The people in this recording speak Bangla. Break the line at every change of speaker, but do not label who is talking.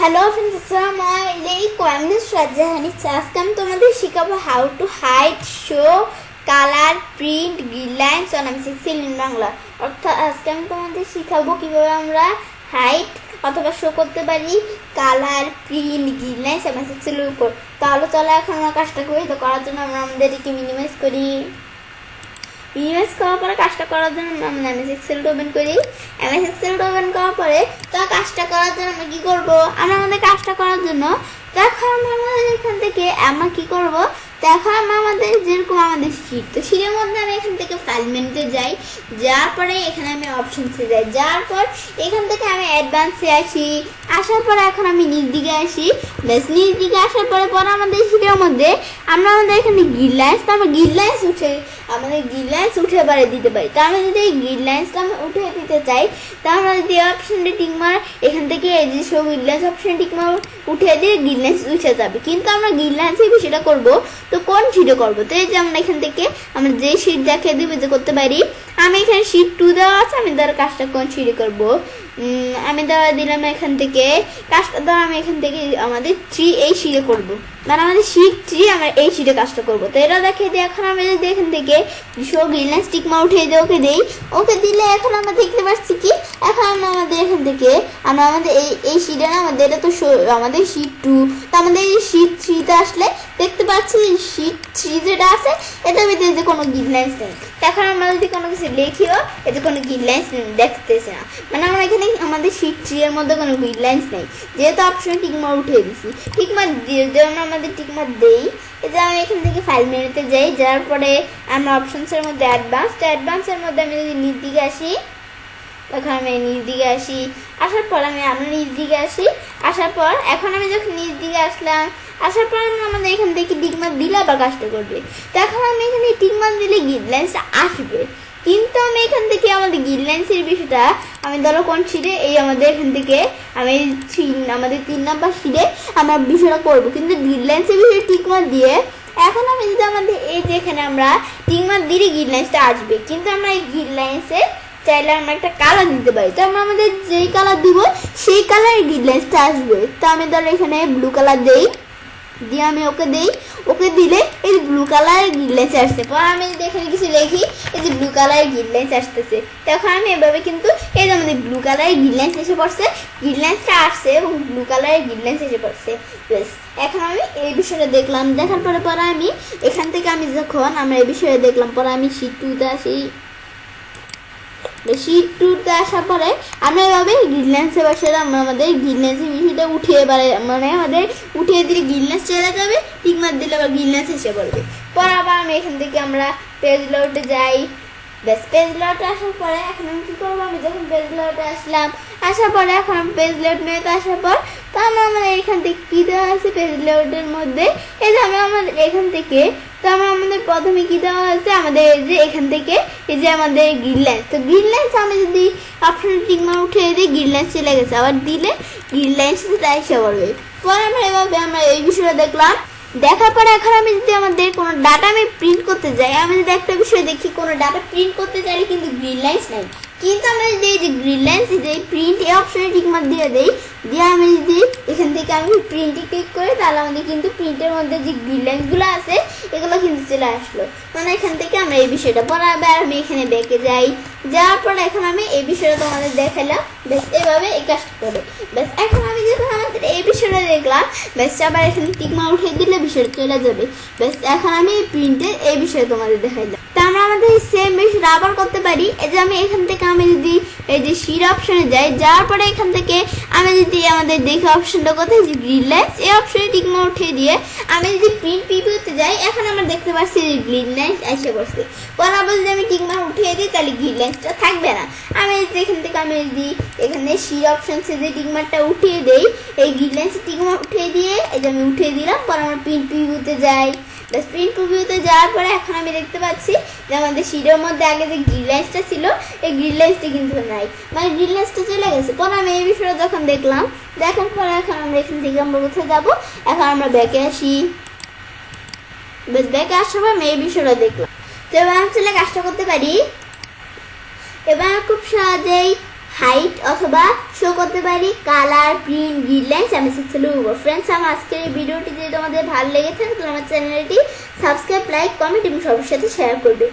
হ্যালো फ्रेंड्स, আসসালামু আলাইকুম। আমি রাজহানি। আজকে আমি তোমাদের শেখাবো how to hide, show, colour, print, gridlines on MS in Bangla. অর্থাৎ আজকে আমি তোমাদের শেখাবো কিভাবে আমরা হাইড অথবা শো করতে পারি কালার, প্রিন্ট, গ্রিডলাইন্স এমএস এর উপর। তাহলে চলো এখন আমরা কাজটা করি। তো করার জন্য আমরা আমাদেরকে মিনিমাইজ করি। মিনিমাইজ করার পরে কাজটা করার জন্য আমরা এমএস এক্সেলটা ওপেন করি। এমএস এক্সেলটা ওপেন করার পরে তো কাজটা করার জন্য আমরা কি করব, আমরা আমাদের কাজটা করার জন্য দেখো আমরা আমাদের এখান থেকে আমরা কি করব, দেখো আমরা আমাদের যেরকম আমাদের শীট, তো শীটের মধ্যে আমি এখান থেকে ফাইল মেনুতে যাই, যাওয়ার পরে এখানে আমি অপশনসে যাই, যাওয়ার পর এখান থেকে আমি অ্যাডভান্সে আসি, আসার পরে এখন আমি নিচ দিকে আসি। ব্যাস নিচ দিকে আসার পরে আমাদের শীটের মধ্যে আমরা আমাদের এখানে গ্রিডলাইন্স, তো আমরা গ্রিডলাইন্স উঠে বাড়ি দিতে পারি। তো আমি যদি এই গ্রিডলাইন্সটা আমি উঠে দিতে চাই, তা আমরা যদি অপশনটা টিকমার এখান থেকে এই যে সব গ্রিডলাইন্স অপশন টিকমার উঠে দিয়ে গ্রিডলাইন্স উঠে যাবে। কিন্তু আমরা গ্রিডলাইন্সে সেটা করবো, তো কোন শিটে করবো? তো এই যে আমরা এখান থেকে আমরা যে শিট দেখিয়ে দেবো যে করতে পারি, আমি এখানে শিট 2 দেওয়া আছে, আমি ধর কাজটা কোন শিটে করবো, আমি দেওয়া দিলাম এখান থেকে কাজটা ধর আমি এখান থেকে আমাদের 3 এই শিটে করবো, মানে আমাদের শিট 3 আমরা এই শিটে কাজটা করবো। তো এটা দেখিয়ে দিই। এখন আমি যদি এখান থেকে শো গ্রিডলাইন্স টিকমা উঠিয়ে দিই, ওকে দিলে এখন আমরা দেখতে পাচ্ছি কি, এখন আমরা আমাদের এখান থেকে আমরা আমাদের এই শিটে না, আমাদের এটা তো আমাদের শিট 2, তো আমাদের এই শিট 3 তে আসলে দেখতে পাচ্ছি শিট 3 যেটা আছে এটার ভিতরে যে কোনো গ্রিডলাইন্স নেই। এখন আমরা যদি কোনো কিছু লিখিও এই যে কোনো গ্রিডলাইন্স দেখতেছি না, মানে আমরা এখানে আমাদের শিট 3 এর মধ্যে কোনো গ্রিডলাইন্স নেই, যেহেতু অপশন টিকমার উঠিয়ে দিছি। টিকমার দিয়ে আমরা আমাদের টিকমার দেই, এই যে আমি এখান থেকে ফাইল মেনুতে যাই, যাওয়ার পরে আমরা অপশনসের মধ্যে অ্যাডভান্সের মধ্যে আমি যদি নিচ দিকে আসি, তখন আমি নিচ দিকে আসি, আসার পর আমরা নিচ দিকে আসি, আসার পর এখন আমি যখন নিচ দিকে আসলাম, আসার পর আমরা আমাদের এখান থেকে টিকমার দিলে আবার কাজটা করবে। তো এখন আমি এখানে টিকমার দিলে গ্রিডলাইন্সটা আসবে, কিন্তু আমি এখান থেকে আমাদের গ্রিডলাইন্সের বিষয়টা আমি ধরো কোন শিটে, এই আমাদের এখান থেকে আমি আমাদের 3 নাম্বার শিটে আমরা বিষয়টা করবো, কিন্তু গ্রিডলাইন্সের বিষয়ে টিকমার দিয়ে এখন আমি যদি আমাদের এই যে এখানে আমরা টিকমার দিলে গ্রিডলাইন্সটা আসবে, কিন্তু আমরা এই গ্রিডলাইন্সে চাইলে আমরা একটা কালার দিতে পারি। তো আমরা আমাদের যেই কালার দিব সেই কালার গ্রিডলাইন্সটা আসবে। তো আমি ধরো এখানে ব্লু কালার দেই, দিয়ে আমি ওকে দেই, ওকে দিলে এই ব্লু কালারের গ্রিডলাইন্স আসছে। পর আমি যদি এখানে কিছু লিখি, এই যে ব্লু কালারের গ্রিডলাইন্স আসতেছে। তখন আমি এভাবে কিন্তু এই যে আমাদের ব্লু কালারের গ্রিডলাইন্স এসে পড়ছে, গ্রিডলাইন্সটা আসছে এবং ব্লু কালারের গ্রিডলাইন্স এসে পড়ছে। বেশ, এখন আমি এই বিষয়টা দেখলাম, দেখার পরে আমি এখান থেকে আমি যখন আমরা এই বিষয়ে দেখলাম, পরে আমি শিট 2তে আসি, শিট 2তে আসার পরে আমরা এভাবে গ্রিডলাইন্সে বসে আমরা আমাদের গ্রিডলাইন্সের বিষয়টা উঠিয়ে মানে আমাদের উঠিয়ে দিলে গ্রিডলাইন্স চলে যাবে, টিকমার দিলে আবার গ্রিডলাইন্স এসে পড়বে। পর আবার আমি এখান থেকে আমরা পেজ লেআউটে যাই। ব্যাস, পেজ লেআউটে আসার পরে এখন আমি কী করবো, আমি যখন পেজ লেআউটে আসলাম, আসার পরে এখন আমি পেজ লেআউট মেনুতে আসার পর তো আমরা আমাদের এখান থেকে কী দেওয়া আছে পেজ লেআউটের মধ্যে, এই যে আমরা আমাদের এখান থেকে তো আমরা আমাদের প্রথমে কী দেওয়া হয়েছে, আমাদের এই যে এখান থেকে এই যে আমাদের গ্রিডলাইন্স, তো গ্রিডলাইন্স আমি যদি অপশন টিকমার উঠিয়ে দিই গ্রিডলাইন্স চলে গেছে, আবার দিলে গ্রিডলাইন্সটা এসে পড়বে। পরে আমরা এভাবে আমরা এই বিষয়টা দেখলাম। দেখার পরে এখন আমি যদি আমাদের কোনো ডাটা আমি প্রিন্ট করতে যাই, আমি যদি একটা বিষয় দেখি কোনো ডাটা প্রিন্ট করতে চাইলে কিন্তু গ্রিডলাইন্স নাই, কিন্তু আমরা যদি এই যে গ্রিডলাইন্স এই প্রিন্ট এই অপশনে টিকমার দিয়ে দেই, দিয়ে আমি যদি এখান থেকে আমি প্রিন্টে ক্লিক করি, তাহলে আমাদের কিন্তু প্রিন্টের মধ্যে যে গ্রিডলাইন্সগুলো আছে এগুলো কিন্তু চলে আসলো। মানে এখান থেকে আমরা এই বিষয়টা পরে আবার আমি এখানে ব্যাকে যাই, যাওয়ার পরে এখন আমি এই বিষয়টা তোমাদের দেখালাম। বেশ, এভাবে এই কাজটা করে বেশ, এখন আমি যখন আমাদের এই বিষয়টা দেখলাম, বেশ আবার এখানে টিকমার উঠিয়ে দিলে বিষয়টা চলে যাবে। বেশ, এখন আমি প্রিন্টের এই বিষয়ে তোমাদের দেখাইলাম। তা আমরা আমাদের এই সেম বিষয়টা আবার করতে পারি। এই যে আমি এখান থেকে আমি যদি এই যে শিট অপশনে যাই, যাওয়ার পরে এখান থেকে আমি যদি আমাদের দেখে অপশনটা কোথায় যে গ্রিডলাইন্স এই অপশনে টিকমার উঠিয়ে দিয়ে আমি যদি প্রিন্ট প্রিভিউতে যাই, এখন আমরা দেখতে পাচ্ছি যে গ্রিডলাইন্স এসে পড়ছে। পর আবার যদি আমি টিকমার উঠিয়ে দিই তাহলে গ্রিডলাইন্সটা থাকবে না। আমি এখান থেকে আমি যদি এখানে শিট অপশনসে যে টিকমারটা উঠিয়ে দেই, এই গ্রিডলাইন্সের টিকমার উঠিয়ে দিয়ে এই যে আমি উঠিয়ে দিলাম, পর আমরা প্রিন্ট প্রিভিউতে যাই। ব্যাস, প্রিন্ট প্রিভিউতে যাওয়ার পরে এখন আমি দেখতে পাচ্ছি যে আমাদের শিটের মধ্যে আগে যে গ্রিডলাইন্সটা ছিল এই গ্রিডলাইন্সটা কিন্তু নাই, মানে গ্রিডলাইন্সটা চলে গেছে। পরে আমি এই বিষয়টা যখন দেখলাম, দেখার পরে এখন আমরা এখান থেকে আমরা কোথায় যাবো, এখন আমরা ব্যাকে আসি। বেশ, ব্যাকে আসার পর আমি এই বিষয়টা দেখলাম। তো এবার আমি চলে কাজটা করতে পারি। এবার খুব সহজেই হাইট অথবা শো করতে পারি কালার, প্রিন্ট, গ্রিডলাইন্স আমি শিখছিলাম উপর। ফ্রেন্ডস, আমার আজকের এই ভিডিওটি যদি তোমাদের ভালো লেগে থাকে তাহলে আমার চ্যানেলটি সাবস্ক্রাইব, লাইক, কমেন্ট এবং সবার সাথে শেয়ার করবে।